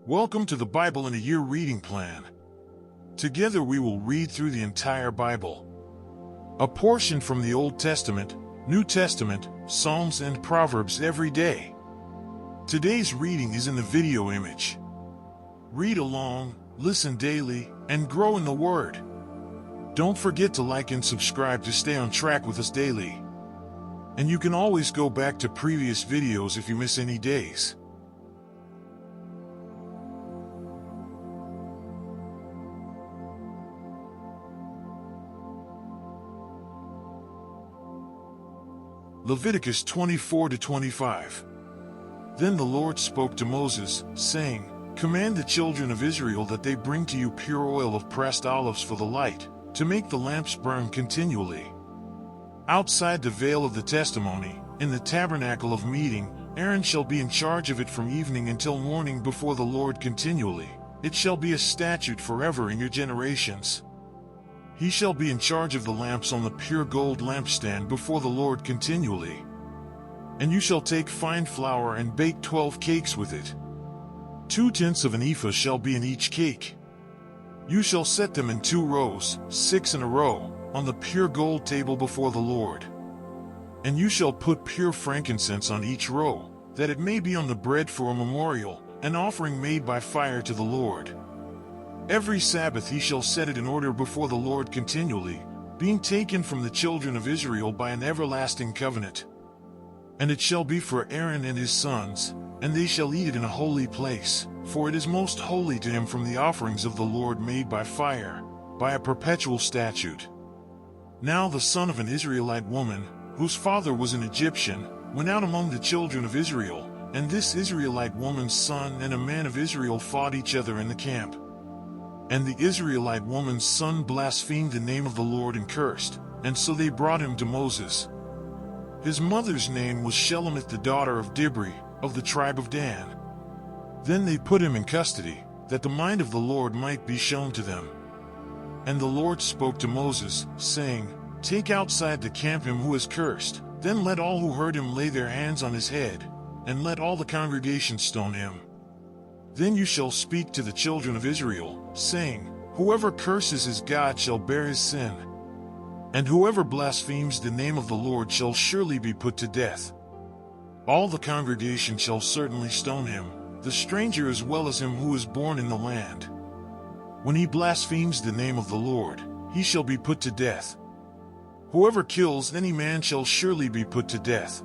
Welcome to the Bible in a Year reading plan. Together we will read through the entire Bible. A portion from the Old Testament, New Testament, Psalms and Proverbs every day. Today's reading is in the video image. Read along, listen daily, and grow in the Word. Don't forget to like and subscribe to stay on track with us daily. And you can always go back to previous videos if you miss any days. Leviticus 24-25. Then the Lord spoke to Moses, saying, Command the children of Israel that they bring to you pure oil of pressed olives for the light, to make the lamps burn continually. Outside the veil of the testimony, in the tabernacle of meeting, Aaron shall be in charge of it from evening until morning before the Lord continually. It shall be a statute forever in your generations. He shall be in charge of the lamps on the pure gold lampstand before the Lord continually. And you shall take fine flour and bake 12 cakes with it. 2/10 of an ephah shall be in each cake. You shall set them in 2 rows, 6 in a row, on the pure gold table before the Lord. And you shall put pure frankincense on each row, that it may be on the bread for a memorial, an offering made by fire to the Lord. Every Sabbath he shall set it in order before the Lord continually, being taken from the children of Israel by an everlasting covenant. And it shall be for Aaron and his sons, and they shall eat it in a holy place, for it is most holy to him from the offerings of the Lord made by fire, by a perpetual statute. Now the son of an Israelite woman, whose father was an Egyptian, went out among the children of Israel, and this Israelite woman's son and a man of Israel fought each other in the camp. And the Israelite woman's son blasphemed the name of the Lord and cursed, and so they brought him to Moses. His mother's name was Shelomith the daughter of Dibri, of the tribe of Dan. Then they put him in custody, that the mind of the Lord might be shown to them. And the Lord spoke to Moses, saying, Take outside the camp him who is cursed, then let all who heard him lay their hands on his head, and let all the congregation stone him. Then you shall speak to the children of Israel, saying, Whoever curses his God shall bear his sin. And whoever blasphemes the name of the Lord shall surely be put to death. All the congregation shall certainly stone him, the stranger as well as him who is born in the land. When he blasphemes the name of the Lord, he shall be put to death. Whoever kills any man shall surely be put to death.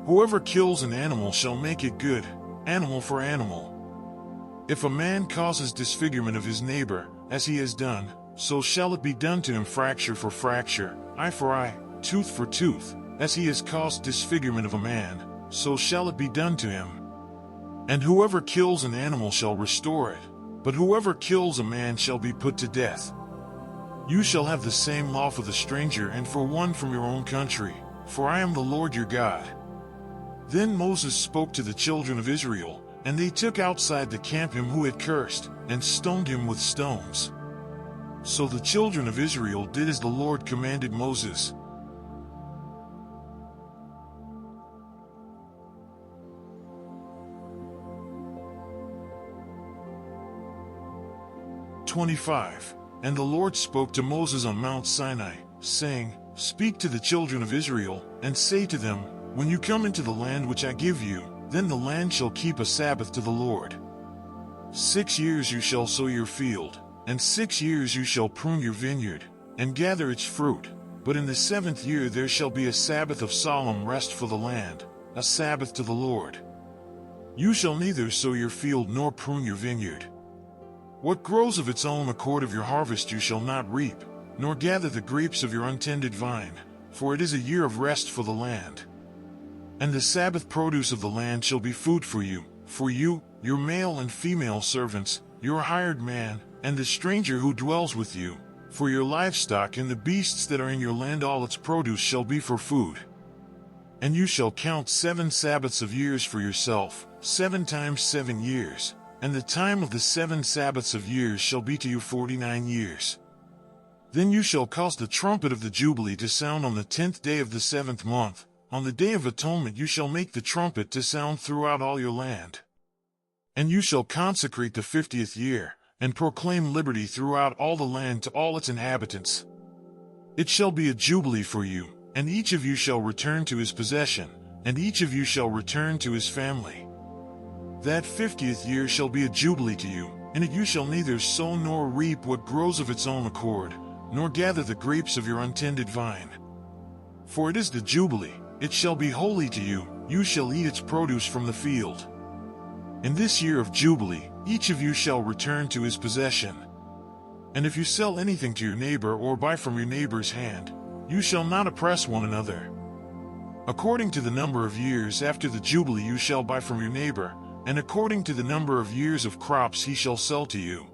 Whoever kills an animal shall make it good, animal for animal. If a man causes disfigurement of his neighbor, as he has done, so shall it be done to him fracture for fracture, eye for eye, tooth for tooth. As he has caused disfigurement of a man, so shall it be done to him. And whoever kills an animal shall restore it, but whoever kills a man shall be put to death. You shall have the same law for the stranger and for one from your own country, for I am the Lord your God. Then Moses spoke to the children of Israel, and they took outside the camp him who had cursed, and stoned him with stones. So the children of Israel did as the Lord commanded Moses. And the Lord spoke to Moses on Mount Sinai, saying, Speak to the children of Israel, and say to them, When you come into the land which I give you, then the land shall keep a Sabbath to the Lord. 6 years you shall sow your field, and 6 years you shall prune your vineyard, and gather its fruit. But in the 7th year there shall be a Sabbath of solemn rest for the land, a Sabbath to the Lord. You shall neither sow your field nor prune your vineyard. What grows of its own accord of your harvest you shall not reap, nor gather the grapes of your untended vine, for it is a year of rest for the land. And the Sabbath produce of the land shall be food for you, your male and female servants, your hired man, and the stranger who dwells with you, for your livestock and the beasts that are in your land all its produce shall be for food. And you shall count 7 Sabbaths of years for yourself, 7 times 7 years. And the time of the 7 Sabbaths of years shall be to you 49 years. Then you shall cause the trumpet of the Jubilee to sound on the 10th day of the 7th month. On the day of atonement you shall make the trumpet to sound throughout all your land. And you shall consecrate the 50th year, and proclaim liberty throughout all the land to all its inhabitants. It shall be a jubilee for you, and each of you shall return to his possession, and each of you shall return to his family. That 50th year shall be a jubilee to you. In it you shall neither sow nor reap what grows of its own accord, nor gather the grapes of your untended vine. For it is the jubilee, it shall be holy to you, you shall eat its produce from the field. In this year of jubilee, each of you shall return to his possession. And if you sell anything to your neighbor or buy from your neighbor's hand, you shall not oppress one another. According to the number of years after the jubilee you shall buy from your neighbor, and according to the number of years of crops he shall sell to you.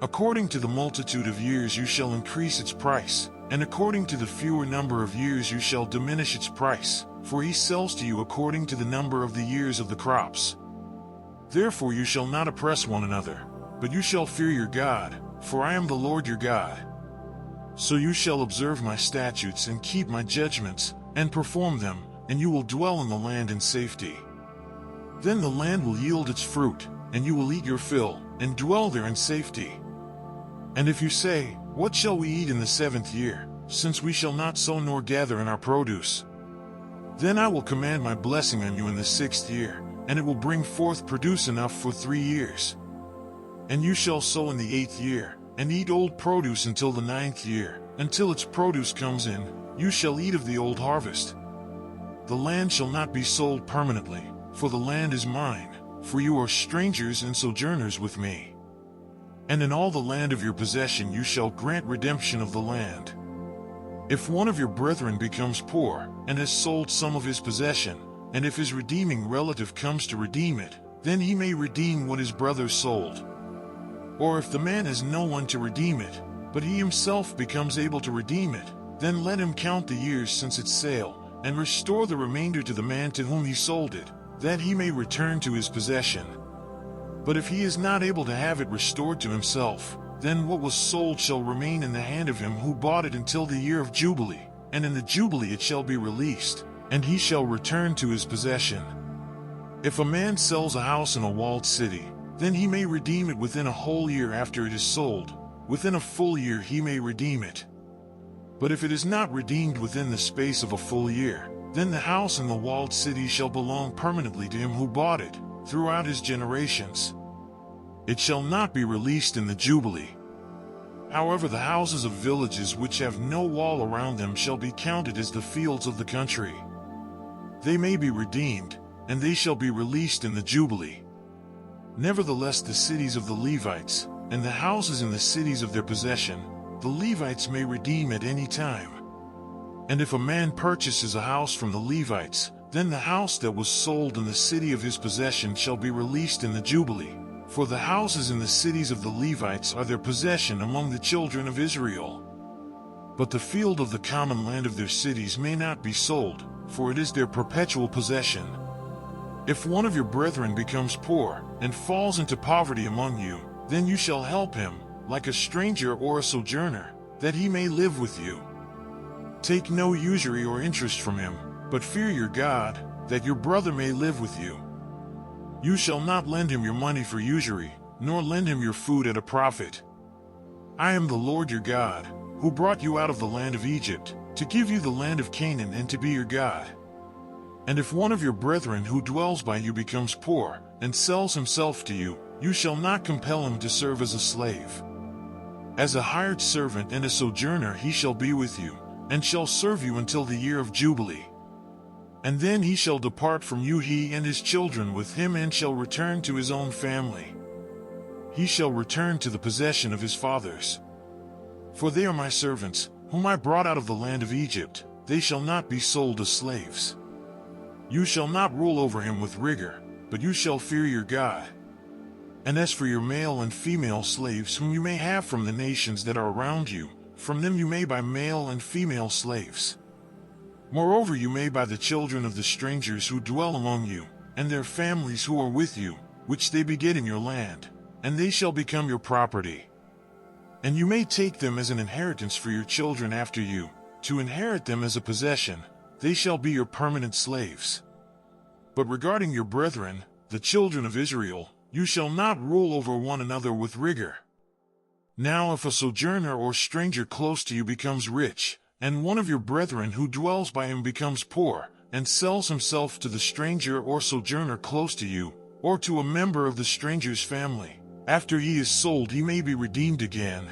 According to the multitude of years you shall increase its price, and according to the fewer number of years you shall diminish its price, for he sells to you according to the number of the years of the crops. Therefore you shall not oppress one another, but you shall fear your God, for I am the Lord your God. So you shall observe my statutes and keep my judgments, and perform them, and you will dwell in the land in safety. Then the land will yield its fruit, and you will eat your fill, and dwell there in safety. And if you say, what shall we eat in the 7th year, since we shall not sow nor gather in our produce? Then I will command my blessing on you in the 6th year, and it will bring forth produce enough for 3 years. And you shall sow in the 8th year, and eat old produce until the 9th year, until its produce comes in, you shall eat of the old harvest. The land shall not be sold permanently, for the land is mine, for you are strangers and sojourners with me. And in all the land of your possession you shall grant redemption of the land. If one of your brethren becomes poor, and has sold some of his possession, and if his redeeming relative comes to redeem it, then he may redeem what his brother sold. Or if the man has no one to redeem it, but he himself becomes able to redeem it, then let him count the years since its sale, and restore the remainder to the man to whom he sold it, that he may return to his possession. But if he is not able to have it restored to himself, then what was sold shall remain in the hand of him who bought it until the year of Jubilee, and in the Jubilee it shall be released, and he shall return to his possession. If a man sells a house in a walled city, then he may redeem it within a whole year after it is sold. Within a full year he may redeem it. But if it is not redeemed within the space of a full year, then the house in the walled city shall belong permanently to him who bought it, throughout his generations. It shall not be released in the Jubilee. However, the houses of villages which have no wall around them shall be counted as the fields of the country. They may be redeemed, and they shall be released in the Jubilee. Nevertheless, the cities of the Levites, and the houses in the cities of their possession, the Levites may redeem at any time. And if a man purchases a house from the Levites, then the house that was sold in the city of his possession shall be released in the Jubilee, for the houses in the cities of the Levites are their possession among the children of Israel. But the field of the common land of their cities may not be sold, for it is their perpetual possession. If one of your brethren becomes poor, and falls into poverty among you, then you shall help him, like a stranger or a sojourner, that he may live with you. Take no usury or interest from him, but fear your God, that your brother may live with you. You shall not lend him your money for usury, nor lend him your food at a profit. I am the Lord your God, who brought you out of the land of Egypt, to give you the land of Canaan and to be your God. And if one of your brethren who dwells by you becomes poor, and sells himself to you, you shall not compel him to serve as a slave. As a hired servant and a sojourner he shall be with you, and shall serve you until the year of Jubilee. And then he shall depart from you, he and his children with him, and shall return to his own family. He shall return to the possession of his fathers. For they are my servants, whom I brought out of the land of Egypt, they shall not be sold as slaves. You shall not rule over him with rigor, but you shall fear your God. And as for your male and female slaves whom you may have from the nations that are around you, from them you may buy male and female slaves. Moreover, you may buy the children of the strangers who dwell among you, and their families who are with you, which they beget in your land, and they shall become your property. And you may take them as an inheritance for your children after you, to inherit them as a possession. They shall be your permanent slaves. But regarding your brethren, the children of Israel, You shall not rule over one another with rigor. Now if a sojourner or stranger close to you becomes rich, and one of your brethren who dwells by him becomes poor, and sells himself to the stranger or sojourner close to you, or to a member of the stranger's family, after he is sold he may be redeemed again.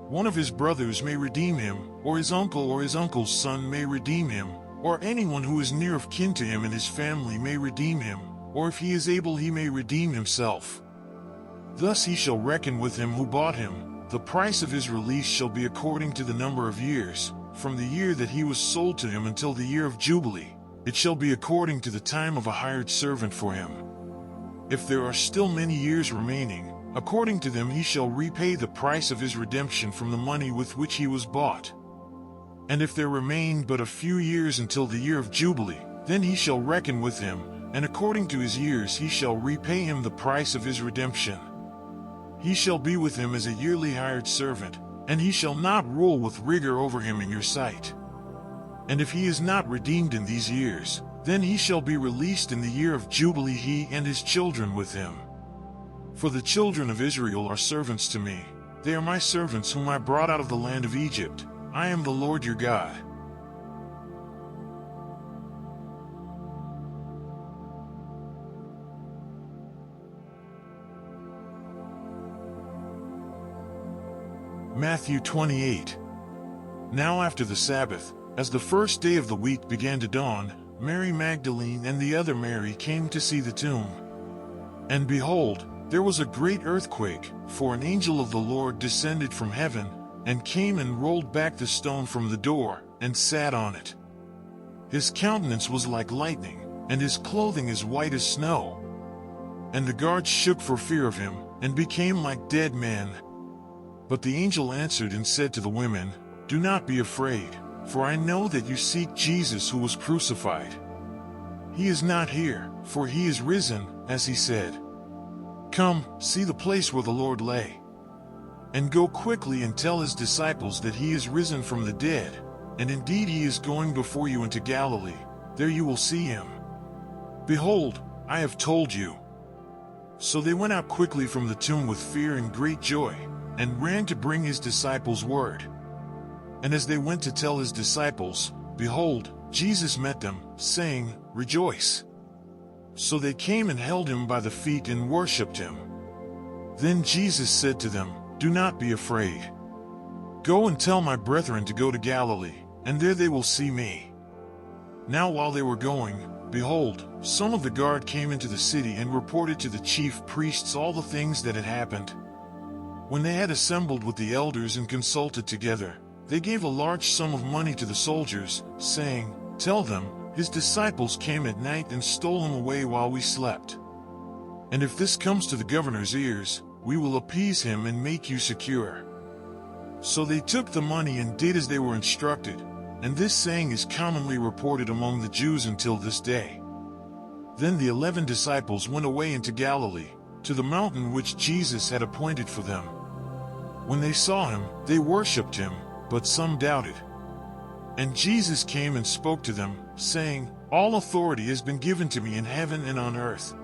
One of his brothers may redeem him, or his uncle's son may redeem him, or anyone who is near of kin to him and his family may redeem him, or if he is able he may redeem himself. Thus he shall reckon with him who bought him. The price of his release shall be according to the number of years, from the year that he was sold to him until the year of Jubilee. It shall be according to the time of a hired servant for him. If there are still many years remaining, according to them he shall repay the price of his redemption from the money with which he was bought. And if there remain but a few years until the year of Jubilee, then he shall reckon with him, and according to his years he shall repay him the price of his redemption. He shall be with him as a yearly hired servant, and he shall not rule with rigor over him in your sight. And if he is not redeemed in these years, then he shall be released in the year of Jubilee, he and his children with him. For the children of Israel are servants to me. They are my servants whom I brought out of the land of Egypt. I am the Lord your God. Matthew 28. Now after the Sabbath, as the first day of the week began to dawn, Mary Magdalene and the other Mary came to see the tomb. And behold, there was a great earthquake, for an angel of the Lord descended from heaven, and came and rolled back the stone from the door, and sat on it. His countenance was like lightning, and his clothing as white as snow. And the guards shook for fear of him, and became like dead men. But the angel answered and said to the women, Do not be afraid, for I know that you seek Jesus who was crucified. He is not here, for he is risen, as he said. Come, see the place where the Lord lay. And go quickly and tell his disciples that he is risen from the dead, and indeed he is going before you into Galilee. There you will see him. Behold, I have told you. So they went out quickly from the tomb with fear and great joy, and ran to bring his disciples word. And as they went to tell his disciples, behold, Jesus met them, saying, Rejoice. So they came and held him by the feet and worshipped him. Then Jesus said to them, Do not be afraid. Go and tell my brethren to go to Galilee, and there they will see me. Now while they were going, behold, some of the guard came into the city and reported to the chief priests all the things that had happened. When they had assembled with the elders and consulted together, they gave a large sum of money to the soldiers, saying, Tell them, his disciples came at night and stole him away while we slept. And if this comes to the governor's ears, we will appease him and make you secure. So they took the money and did as they were instructed, and this saying is commonly reported among the Jews until this day. Then the 11 disciples went away into Galilee, to the mountain which Jesus had appointed for them. When they saw him, they worshipped him, but some doubted. And Jesus came and spoke to them, saying, All authority has been given to me in heaven and on earth.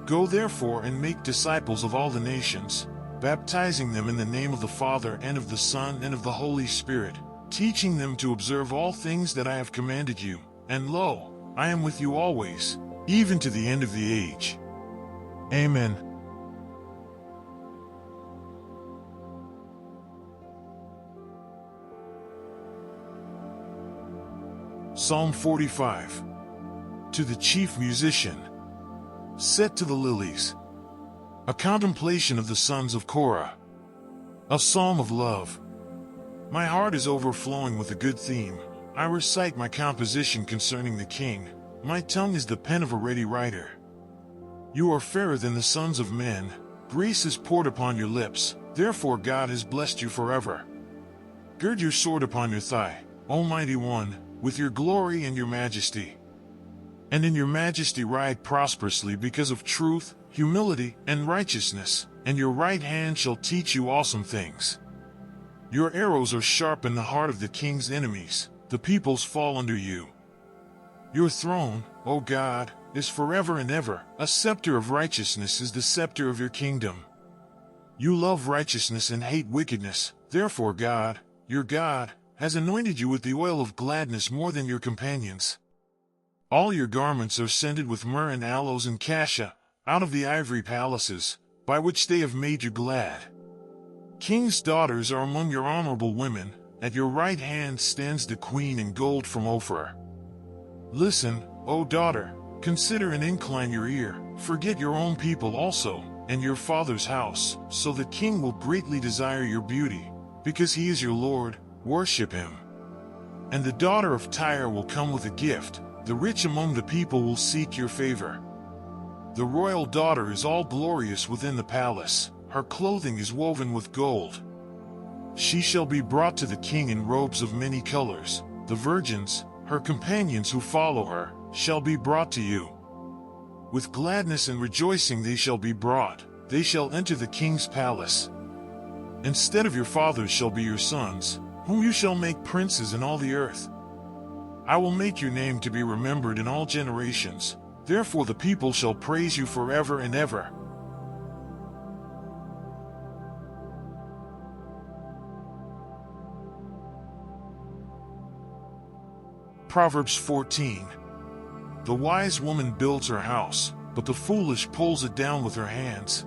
Go therefore and make disciples of all the nations, baptizing them in the name of the Father and of the Son and of the Holy Spirit, teaching them to observe all things that I have commanded you. And lo, I am with you always, even to the end of the age. Amen. Psalm 45. To the chief musician. Set to the lilies. A contemplation of the sons of Korah. A psalm of love. My heart is overflowing with a good theme. I recite my composition concerning the king. My tongue is the pen of a ready writer. You are fairer than the sons of men. Grace is poured upon your lips. Therefore God has blessed you forever. Gird your sword upon your thigh, Almighty One, with your glory and your majesty. And in your majesty ride prosperously because of truth, humility, and righteousness, and your right hand shall teach you awesome things. Your arrows are sharp in the heart of the king's enemies, the peoples fall under you. Your throne, O God, is forever and ever. A scepter of righteousness is the scepter of your kingdom. You love righteousness and hate wickedness. Therefore God, your God, has anointed you with the oil of gladness more than your companions. All your garments are scented with myrrh and aloes and cassia, out of the ivory palaces, by which they have made you glad. King's daughters are among your honorable women. At your right hand stands the queen in gold from Ophir. Listen, O daughter, consider and incline your ear. Forget your own people also, and your father's house, so the king will greatly desire your beauty. Because he is your Lord, worship him. And the daughter of Tyre will come with a gift. The rich among the people will seek your favor. The royal daughter is all glorious within the palace. Her clothing is woven with gold. She shall be brought to the king in robes of many colors. The virgins, her companions who follow her, shall be brought to you. With gladness and rejoicing they shall be brought. They shall enter the king's palace. Instead of your fathers shall be your sons, whom you shall make princes in all the earth. I will make your name to be remembered in all generations. Therefore the people shall praise you forever and ever. Proverbs 14. The wise woman builds her house, but the foolish pulls it down with her hands.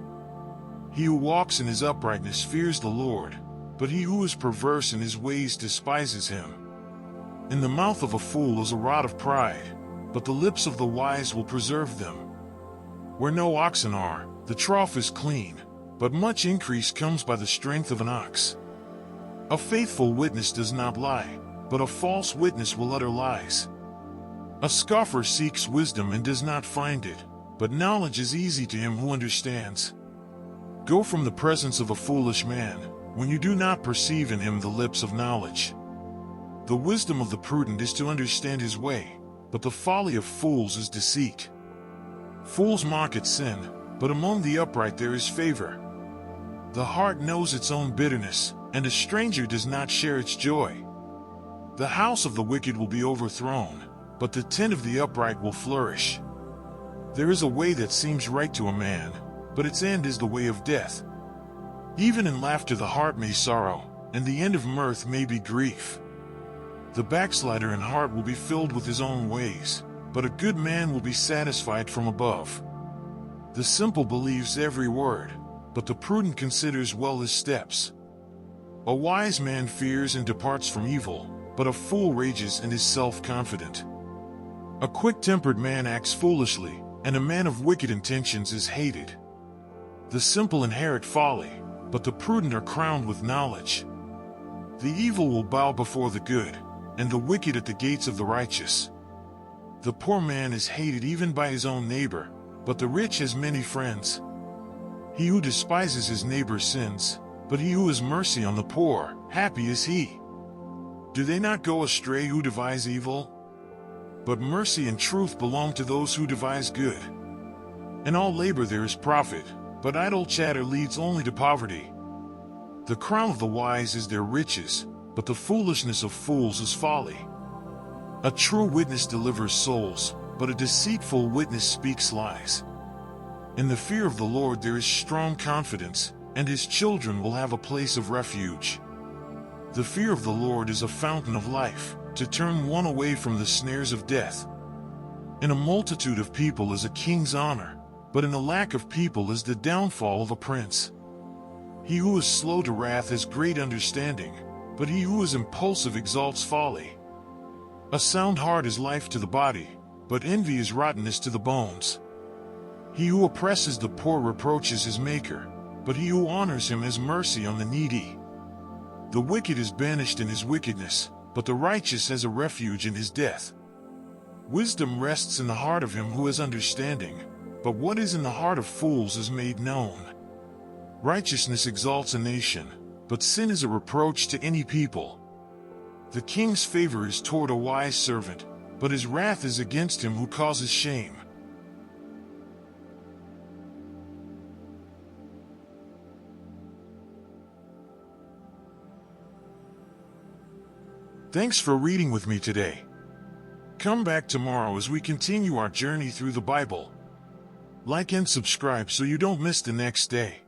He who walks in his uprightness fears the Lord, but he who is perverse in his ways despises him. In the mouth of a fool is a rod of pride, but the lips of the wise will preserve them. Where no oxen are, the trough is clean, but much increase comes by the strength of an ox. A faithful witness does not lie, but a false witness will utter lies. A scoffer seeks wisdom and does not find it, but knowledge is easy to him who understands. Go from the presence of a foolish man, when you do not perceive in him the lips of knowledge. The wisdom of the prudent is to understand his way, but the folly of fools is deceit. Fools mock at sin, but among the upright there is favor. The heart knows its own bitterness, and a stranger does not share its joy. The house of the wicked will be overthrown, but the tent of the upright will flourish. There is a way that seems right to a man, but its end is the way of death. Even in laughter the heart may sorrow, and the end of mirth may be grief. The backslider in heart will be filled with his own ways, but a good man will be satisfied from above. The simple believes every word, but the prudent considers well his steps. A wise man fears and departs from evil, but a fool rages and is self-confident. A quick-tempered man acts foolishly, and a man of wicked intentions is hated. The simple inherit folly, but the prudent are crowned with knowledge. The evil will bow before the good, and the wicked at the gates of the righteous. The poor man is hated even by his own neighbor, but the rich has many friends. He who despises his neighbor sins, but he who has mercy on the poor, happy is he. Do they not go astray who devise evil? But mercy and truth belong to those who devise good. In all labor there is profit, but idle chatter leads only to poverty. The crown of the wise is their riches, but the foolishness of fools is folly. A true witness delivers souls, but a deceitful witness speaks lies. In the fear of the Lord there is strong confidence, and his children will have a place of refuge. The fear of the Lord is a fountain of life, to turn one away from the snares of death. In a multitude of people is a king's honor, but in a lack of people is the downfall of a prince. He who is slow to wrath has great understanding, but he who is impulsive exalts folly. A sound heart is life to the body, but envy is rottenness to the bones. He who oppresses the poor reproaches his maker, but he who honors him has mercy on the needy. The wicked is banished in his wickedness, but the righteous has a refuge in his death. Wisdom rests in the heart of him who has understanding, but what is in the heart of fools is made known. Righteousness exalts a nation, but sin is a reproach to any people. The king's favor is toward a wise servant, but his wrath is against him who causes shame. Thanks for reading with me today. Come back tomorrow as we continue our journey through the Bible. Like and subscribe so you don't miss the next day.